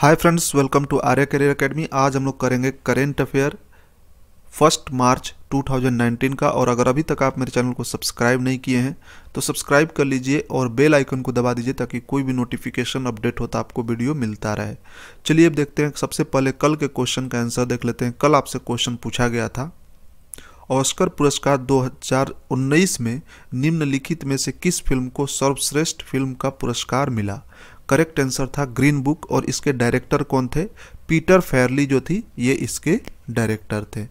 Hi friends, welcome to Arya career academy. आज हम लोग करेंगे करेंट अफेयर 1 मार्च 2019 का। और अगर अभी तक आप मेरे चैनल को सब्सक्राइब नहीं किए हैं तो सब्सक्राइब कर लीजिए और बेल आइकन को दबा दीजिए ताकि कोई भी नोटिफिकेशन अपडेट होता आपको वीडियो मिलता रहे। चलिए अब देखते हैं। सबसे पहले कल के क्वेश्चन का आंसर देख लेते हैं। कल आपसे क्वेश्चन पूछा गया था, ऑस्कर पुरस्कार 2019 में निम्नलिखित में से किस फिल्म को सर्वश्रेष्ठ फिल्म का पुरस्कार मिला। करेक्ट आंसर था ग्रीन बुक। और इसके डायरेक्टर कौन थे? पीटर फेयरली जो थी ये इसके डायरेक्टर थे।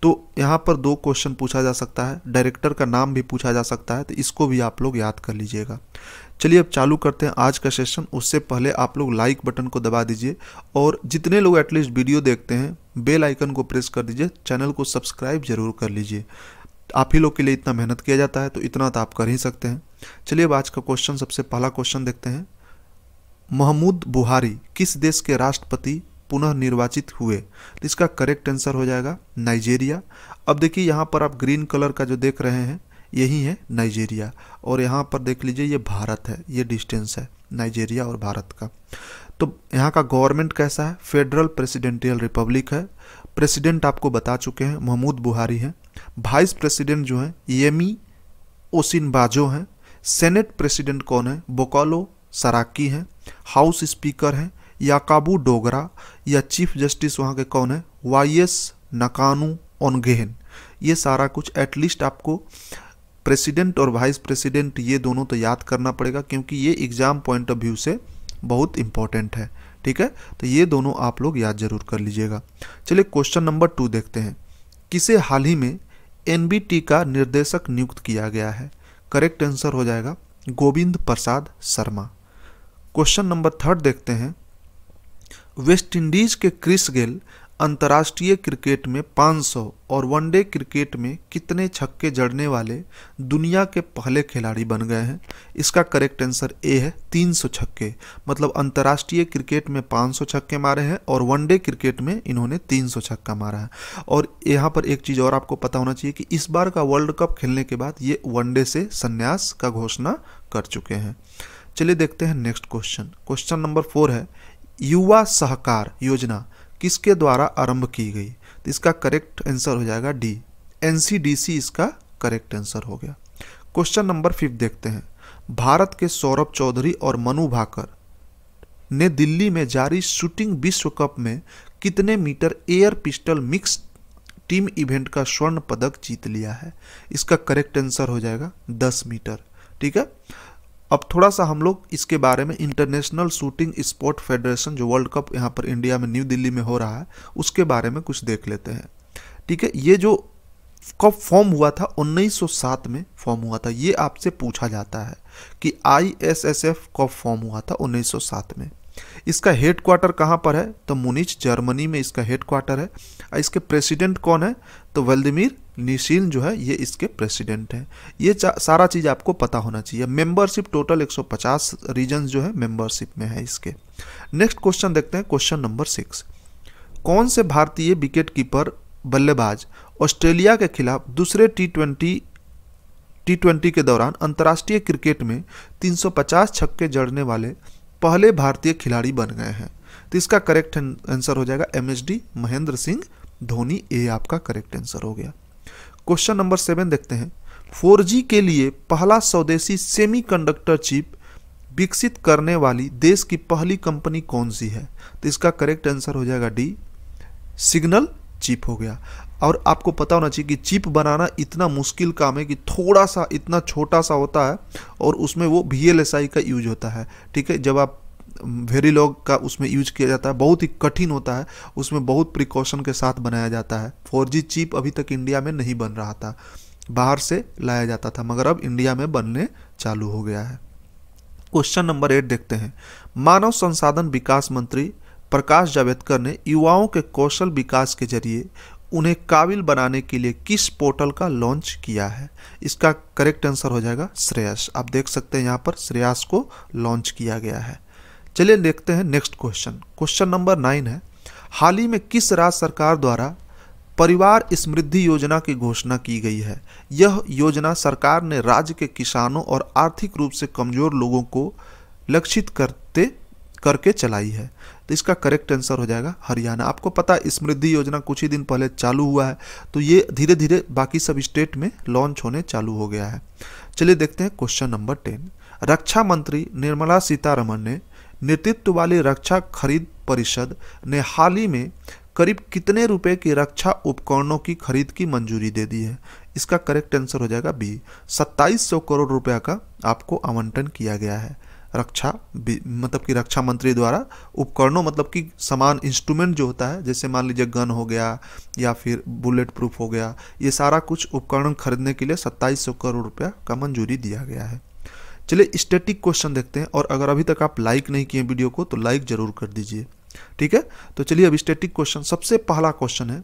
तो यहाँ पर दो क्वेश्चन पूछा जा सकता है, डायरेक्टर का नाम भी पूछा जा सकता है, तो इसको भी आप लोग याद कर लीजिएगा। चलिए अब चालू करते हैं आज का सेशन। उससे पहले आप लोग लाइक बटन को दबा दीजिए और जितने लोग एटलीस्ट वीडियो देखते हैं बेल आइकन को प्रेस कर दीजिए, चैनल को सब्सक्राइब जरूर कर लीजिए। आप ही लोग के लिए इतना मेहनत किया जाता है तो इतना तो आप कर ही सकते हैं। चलिए अब आज का क्वेश्चन, सबसे पहला क्वेश्चन देखते हैं। महमूद बुहारी किस देश के राष्ट्रपति पुनः निर्वाचित हुए? तो इसका करेक्ट आंसर हो जाएगा नाइजीरिया। अब देखिए यहाँ पर आप ग्रीन कलर का जो देख रहे हैं यही है नाइजीरिया, और यहाँ पर देख लीजिए ये भारत है, ये डिस्टेंस है नाइजीरिया और भारत का। तो यहाँ का गवर्नमेंट कैसा है? फेडरल प्रेसिडेंटियल रिपब्लिक है। प्रेसिडेंट आपको बता चुके हैं, महमूद बुहारी हैं। वाइस प्रेसिडेंट जो है येमी ओसिनबाजो हैं। सेनेट प्रेसिडेंट कौन है? बोकालो सराकी हैं। हाउस स्पीकर हैं याकाबू डोगरा। या चीफ जस्टिस वहाँ के कौन है? वाईएस नकानू ओनगेन। ये सारा कुछ एटलीस्ट आपको प्रेसिडेंट और वाइस प्रेसिडेंट ये दोनों तो याद करना पड़ेगा, क्योंकि ये एग्जाम पॉइंट ऑफ व्यू से बहुत इंपॉर्टेंट है। ठीक है, तो ये दोनों आप लोग याद जरूर कर लीजिएगा। चलिए क्वेश्चन नंबर 2 देखते हैं। किसे हाल ही में एनबीटी का निर्देशक नियुक्त किया गया है? करेक्ट आंसर हो जाएगा गोविंद प्रसाद शर्मा। क्वेश्चन नंबर 3 देखते हैं। वेस्ट इंडीज के क्रिस गेल अंतर्राष्ट्रीय क्रिकेट में 500 और वनडे क्रिकेट में कितने छक्के जड़ने वाले दुनिया के पहले खिलाड़ी बन गए हैं? इसका करेक्ट आंसर ए है 300 छक्के। मतलब अंतर्राष्ट्रीय क्रिकेट में 500 छक्के मारे हैं और वनडे क्रिकेट में इन्होंने 300 छक्का मारा है। और यहाँ पर एक चीज़ और आपको पता होना चाहिए कि इस बार का वर्ल्ड कप खेलने के बाद ये वनडे से संन्यास का घोषणा कर चुके हैं। चलिए देखते हैं नेक्स्ट क्वेश्चन। क्वेश्चन नंबर 4 है, युवा सहकार योजना किसके द्वारा आरंभ की गई? तो इसका करेक्ट आंसर हो जाएगा डी, एनसीडीसी इसका करेक्ट आंसर हो गया। क्वेश्चन नंबर 5 देखते हैं। भारत के सौरभ चौधरी और मनु भाकर ने दिल्ली में जारी शूटिंग विश्व कप में कितने meter air pistol mix team event का स्वर्ण पदक जीत लिया है? इसका करेक्ट आंसर हो जाएगा 10 मीटर। ठीक है, अब थोड़ा सा हम लोग इसके बारे में इंटरनेशनल शूटिंग स्पोर्ट फेडरेशन जो वर्ल्ड कप यहाँ पर इंडिया में न्यू दिल्ली में हो रहा है उसके बारे में कुछ देख लेते हैं। ठीक है, ये जो कब फॉर्म हुआ था 1907 में फॉर्म हुआ था। ये आपसे पूछा जाता है कि आईएसएसएफ कब फॉर्म हुआ था 1907 में। इसका हेडक्वार्टर कहाँ पर है? तो मुनिच जर्मनी में इसका हेडक्वार्टर है। इसके प्रेसिडेंट कौन है? तो व्लादिमीर निशिन जो है ये इसके प्रेसिडेंट हैं। ये सारा चीज़ आपको पता होना चाहिए। मेंबरशिप टोटल 150 रीजन जो है मेंबरशिप में है इसके। नेक्स्ट क्वेश्चन देखते हैं। क्वेश्चन नंबर 6, कौन से भारतीय विकेट कीपर बल्लेबाज ऑस्ट्रेलिया के खिलाफ दूसरे टी20 के दौरान अंतर्राष्ट्रीय क्रिकेट में 350 छक्के जड़ने वाले पहले भारतीय खिलाड़ी बन गए हैं? तो इसका करेक्ट आंसर हो जाएगा एमएसडी महेंद्र सिंह धोनी। ए आपका करेक्ट आंसर हो गया। क्वेश्चन नंबर 7 देखते हैं। 4G के लिए पहला स्वदेशी सेमीकंडक्टर चिप विकसित करने वाली देश की पहली कंपनी कौन सी है? तो इसका करेक्ट आंसर हो जाएगा डी, सिग्नल चिप हो गया। और आपको पता होना चाहिए कि चिप बनाना इतना मुश्किल काम है कि थोड़ा सा इतना छोटा सा होता है और उसमें वो VLSI का यूज होता है। ठीक है, जब आप वेरिलॉग का उसमें यूज किया जाता है, बहुत ही कठिन होता है, उसमें बहुत प्रिकॉशन के साथ बनाया जाता है। 4G चिप अभी तक इंडिया में नहीं बन रहा था, बाहर से लाया जाता था, मगर अब इंडिया में बनने चालू हो गया है। क्वेश्चन नंबर 8 देखते हैं। मानव संसाधन विकास मंत्री प्रकाश जावड़ेकर ने युवाओं के कौशल विकास के जरिए उन्हें काबिल बनाने के लिए किस पोर्टल का लॉन्च किया है? इसका करेक्ट आंसर हो जाएगा श्रेयस। आप देख सकते हैं यहाँ पर श्रेयस को लॉन्च किया गया है। चलिए देखते हैं नेक्स्ट क्वेश्चन। क्वेश्चन नंबर 9 है, हाल ही में किस राज्य सरकार द्वारा परिवार समृद्धि योजना की घोषणा की गई है? यह योजना सरकार ने राज्य के किसानों और आर्थिक रूप से कमजोर लोगों को लक्षित करते करके चलाई है। तो इसका करेक्ट आंसर हो जाएगा हरियाणा। आपको पता है समृद्धि योजना कुछ ही दिन पहले चालू हुआ है, तो ये धीरे धीरे बाकी सब स्टेट में लॉन्च होने चालू हो गया है। चलिए देखते हैं क्वेश्चन नंबर 10। रक्षा मंत्री निर्मला सीतारमण ने नेतृत्व वाली रक्षा खरीद परिषद ने हाल ही में करीब कितने रुपए की रक्षा उपकरणों की खरीद की मंजूरी दे दी है? इसका करेक्ट आंसर हो जाएगा बी, 2700 करोड़ रुपया का आपको आवंटन किया गया है। मतलब कि रक्षा मंत्री द्वारा उपकरणों मतलब कि सामान इंस्ट्रूमेंट जो होता है, जैसे मान लीजिए गन हो गया या फिर बुलेट प्रूफ हो गया, ये सारा कुछ उपकरण खरीदने के लिए 2700 करोड़ रुपया का मंजूरी दिया गया है। चलिए स्टैटिक क्वेश्चन देखते हैं, और अगर अभी तक आप लाइक नहीं किए वीडियो को तो लाइक जरूर कर दीजिए, ठीक है। तो चलिए अब स्टैटिक क्वेश्चन, सबसे पहला क्वेश्चन है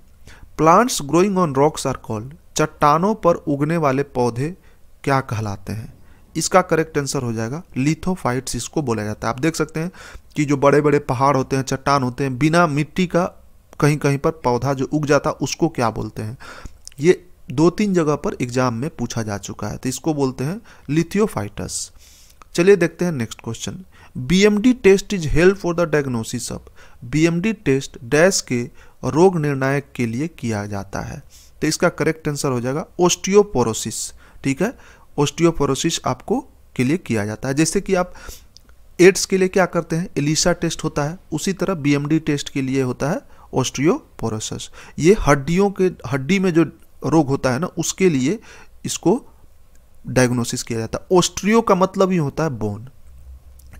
plants growing on rocks are called, चट्टानों पर उगने वाले पौधे क्या कहलाते हैं? इसका करेक्ट आंसर हो जाएगा लिथोफाइट्स, इसको बोला जाता है। आप देख सकते हैं कि जो बड़े बड़े पहाड़ होते हैं, चट्टान होते हैं, बिना मिट्टी का कहीं कहीं पर पौधा जो उग जाता है उसको क्या बोलते हैं? ये 2-3 जगह पर एग्जाम में पूछा जा चुका है, तो इसको बोलते हैं लिथियोफाइटस। चलिए देखते हैं next question. BMD test is held for the diagnosis of, BMD test dash के रोग निर्णायक के लिए किया जाता है, तो इसका करेक्ट आंसर हो जाएगा ओस्टियोपोरोसिस, ठीक है। ओस्टियोपोरोसिस आपको के लिए किया जाता है। जैसे कि आप एड्स के लिए क्या करते हैं, एलिसा टेस्ट होता है, उसी तरह बीएमडी टेस्ट के लिए होता है ओस्टियोपोरोसिस। ये हड्डी में जो रोग होता है ना, उसके लिए इसको डायग्नोसिस किया जाता है। ओस्ट्रियो का मतलब ही होता है बोन।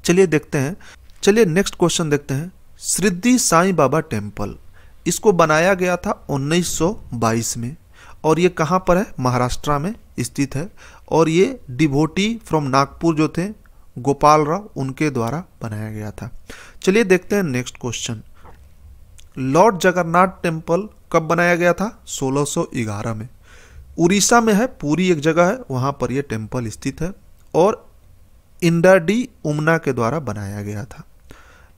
चलिए देखते हैं, चलिए नेक्स्ट क्वेश्चन देखते हैं। शिरडी साईं बाबा टेम्पल, इसको बनाया गया था 1922 में, और ये कहाँ पर है? महाराष्ट्र में स्थित है, और ये डिवोटी फ्रॉम नागपुर जो थे गोपाल राव, उनके द्वारा बनाया गया था। चलिए देखते हैं next question. Lord Jagannath temple कब बनाया गया था? 1611 में। उड़ीसा में है, पूरी एक जगह है, वहाँ पर यह टेम्पल स्थित है, और इंडाडी उमना के द्वारा बनाया गया था।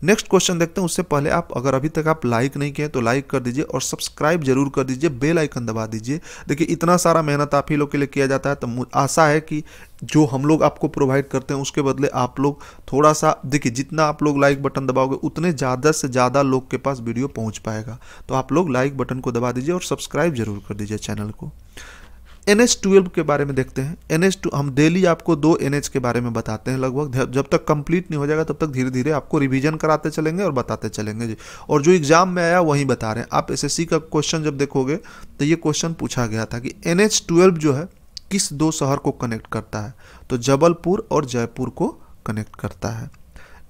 नेक्स्ट क्वेश्चन देखते हैं, उससे पहले आप अगर अभी तक आप लाइक नहीं किए तो लाइक कर दीजिए और सब्सक्राइब जरूर कर दीजिए, बेल आइकन दबा दीजिए। देखिए इतना सारा मेहनत आप ही लोग के लिए किया जाता है, तो आशा है कि जो हम लोग आपको प्रोवाइड करते हैं उसके बदले आप लोग थोड़ा सा, देखिए जितना आप लोग लाइक बटन दबाओगे उतने ज़्यादा से ज़्यादा लोग के पास वीडियो पहुँच पाएगा। तो आप लोग लाइक बटन को दबा दीजिए और सब्सक्राइब जरूर कर दीजिए चैनल को। NH-12 के बारे में देखते हैं। NH-2 हम डेली आपको 2 NH के बारे में बताते हैं लगभग, जब तक कंप्लीट नहीं हो जाएगा तब तक धीरे धीरे आपको रिवीजन कराते चलेंगे और बताते चलेंगे जी। और जो एग्जाम में आया वही बता रहे हैं। आप SSC का क्वेश्चन जब देखोगे तो ये क्वेश्चन पूछा गया था कि NH-12 जो है किस 2 शहर को कनेक्ट करता है? तो जबलपुर और जयपुर को कनेक्ट करता है।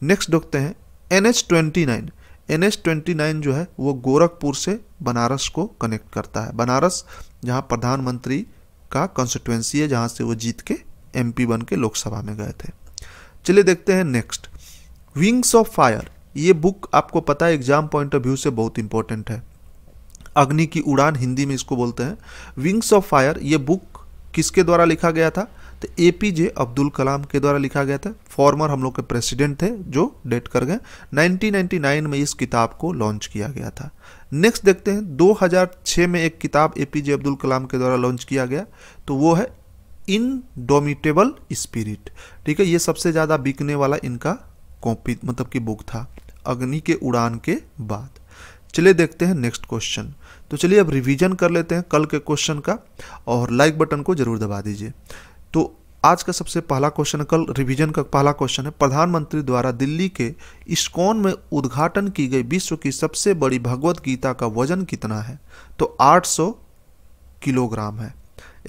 नेक्स्ट देखते हैं NH-29। NH-29 जो है वो गोरखपुर से बनारस को कनेक्ट करता है। बनारस जहाँ प्रधानमंत्री का कॉन्स्टिट्यूएंसी है, जहाँ से वो जीत के MP बन के लोकसभा में गए थे। चलिए देखते हैं नेक्स्ट, विंग्स ऑफ फायर। ये बुक आपको पता है एग्जाम पॉइंट ऑफ व्यू से बहुत इंपॉर्टेंट है। अग्नि की उड़ान हिंदी में इसको बोलते हैं। विंग्स ऑफ फायर ये बुक किसके द्वारा लिखा गया था? तो APJ अब्दुल कलाम के द्वारा लिखा गया था। फॉर्मर हम लोग के प्रेसिडेंट थे जो डेट कर गए। 1999 में इस किताब को लॉन्च किया गया था। नेक्स्ट देखते हैं 2006 में एक किताब APJ अब्दुल कलाम के द्वारा लॉन्च किया गया, तो वो है इनडोमिटेबल स्पिरिट, ठीक है। ये सबसे ज़्यादा बिकने वाला इनका कॉपी मतलब कि बुक था अग्नि के उड़ान के बाद। चलिए देखते हैं नेक्स्ट क्वेश्चन। तो चलिए अब रिवीजन कर लेते हैं कल के क्वेश्चन का, और लाइक बटन को जरूर दबा दीजिए। तो आज का सबसे पहला क्वेश्चन, कल रिवीजन का पहला क्वेश्चन है, प्रधानमंत्री द्वारा दिल्ली के इस्कॉन में उद्घाटन की गई विश्व की सबसे बड़ी भगवत गीता का वजन कितना है? तो 800 किलोग्राम है।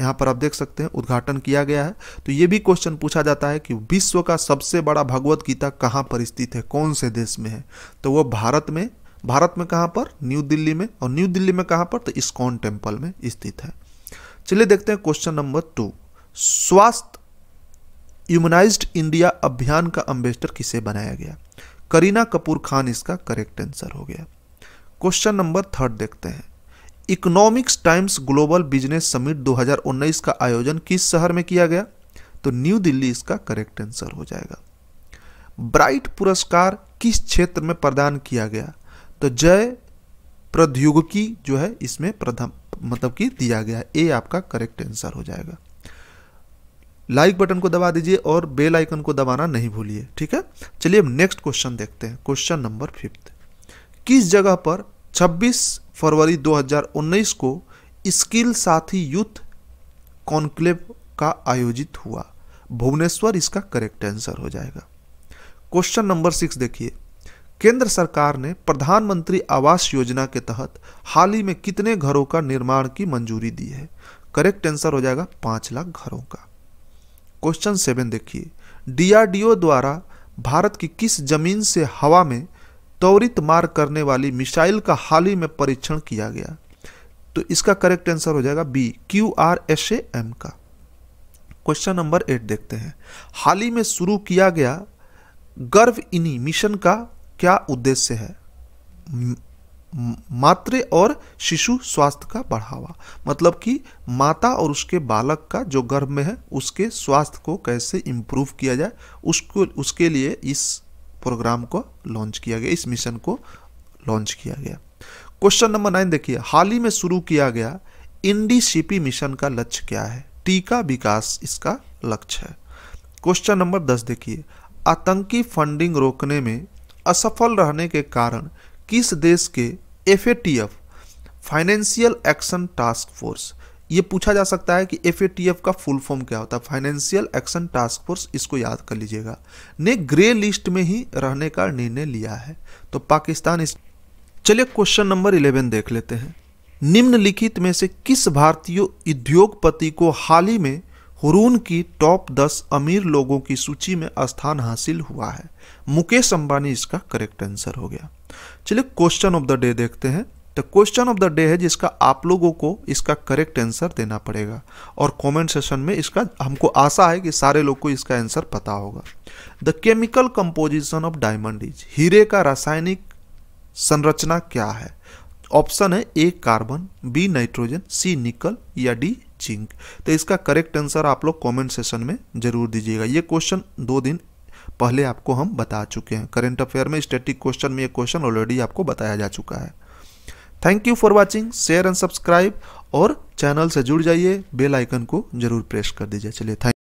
यहाँ पर आप देख सकते हैं उद्घाटन किया गया है। तो ये भी क्वेश्चन पूछा जाता है कि विश्व का सबसे बड़ा भगवत गीता कहाँ पर स्थित है, कौन से देश में है? तो वो भारत में कहाँ पर? न्यू दिल्ली में। और न्यू दिल्ली में कहाँ पर? तो इस्कॉन टेम्पल में स्थित है। चलिए देखते हैं क्वेश्चन नंबर 2, स्वास्थ्य इम्यूनाइज्ड इंडिया अभियान का एम्बेसडर किसे बनाया गया? करीना कपूर खान इसका करेक्ट आंसर हो गया। क्वेश्चन नंबर 3 देखते हैं, economics times global business summit 2019 का आयोजन किस शहर में किया गया? तो न्यू दिल्ली इसका करेक्ट आंसर हो जाएगा। ब्राइट पुरस्कार किस क्षेत्र में प्रदान किया गया? तो जय प्रौद्योगिकी जो है इसमें प्रथम मतलब कि दिया गया। ए आपका करेक्ट आंसर हो जाएगा। लाइक बटन को दबा दीजिए और बेल आइकन को दबाना नहीं भूलिए, ठीक है। चलिए अब नेक्स्ट क्वेश्चन देखते हैं। क्वेश्चन नंबर 5, किस जगह पर 26 फरवरी 2019 को स्किल साथी यूथ कॉन्क्लेव का आयोजित हुआ? भुवनेश्वर इसका करेक्ट आंसर हो जाएगा। क्वेश्चन नंबर 6 देखिए, केंद्र सरकार ने प्रधानमंत्री आवास योजना के तहत हाल ही में कितने घरों का निर्माण की मंजूरी दी है? करेक्ट आंसर हो जाएगा 5 लाख घरों का। क्वेश्चन 7 देखिए, डीआरडीओ द्वारा भारत की किस जमीन से हवा में त्वरित मार करने वाली मिसाइल का हाल ही में परीक्षण किया गया? तो इसका करेक्ट आंसर हो जाएगा बी, QRSAM का। क्वेश्चन नंबर 8 देखते हैं, हाल ही में शुरू किया गया गर्भइनी मिशन का क्या उद्देश्य है? मातृ और शिशु स्वास्थ्य का बढ़ावा, मतलब कि माता और उसके बालक का जो गर्भ में है उसके स्वास्थ्य को कैसे इंप्रूव किया जाए, उसके लिए इस प्रोग्राम को लॉन्च किया गया, इस मिशन को लॉन्च किया गया। क्वेश्चन नंबर 9 देखिए, हाल ही में शुरू किया गया INDCP मिशन का लक्ष्य क्या है? टीका विकास इसका लक्ष्य है। क्वेश्चन नंबर 10 देखिए, आतंकी फंडिंग रोकने में असफल रहने के कारण किस देश के FATF financial action task force, ये पूछा जा सकता है कि FATF का फुल फॉर्म क्या होता है? फाइनेंशियल एक्शन टास्क फोर्स, इसको याद कर लीजिएगा, ने ग्रे लिस्ट में ही रहने का निर्णय लिया है। तो पाकिस्तान इस। चलिए क्वेश्चन नंबर 11 देख लेते हैं, निम्नलिखित में से किस भारतीय उद्योगपति को हाल ही में हुरून की टॉप 10 अमीर लोगों की सूची में स्थान हासिल हुआ है? मुकेश अंबानी इसका करेक्ट आंसर हो गया। चलिए क्वेश्चन ऑफ द डे देखते हैं। तो क्वेश्चन ऑफ द डे है जिसका आप लोगों को इसका करेक्ट आंसर देना पड़ेगा और कमेंट सेशन में इसका, हमको आशा है कि सारे लोग को इसका आंसर पता होगा। The chemical composition of diamond is, हीरे का रासायनिक संरचना क्या है? ऑप्शन है ए कार्बन, बी नाइट्रोजन, सी निकल या डी जिंक। तो इसका करेक्ट आंसर आप लोग कमेंट सेशन में जरूर दीजिएगा। ये क्वेश्चन 2 दिन पहले आपको हम बता चुके हैं, करंट अफेयर में स्टैटिक क्वेश्चन में ये क्वेश्चन ऑलरेडी आपको बताया जा चुका है। Thank you for watching, share and subscribe और चैनल से जुड़ जाइए, बेल आइकन को जरूर प्रेस कर दीजिए। चलिए थैंक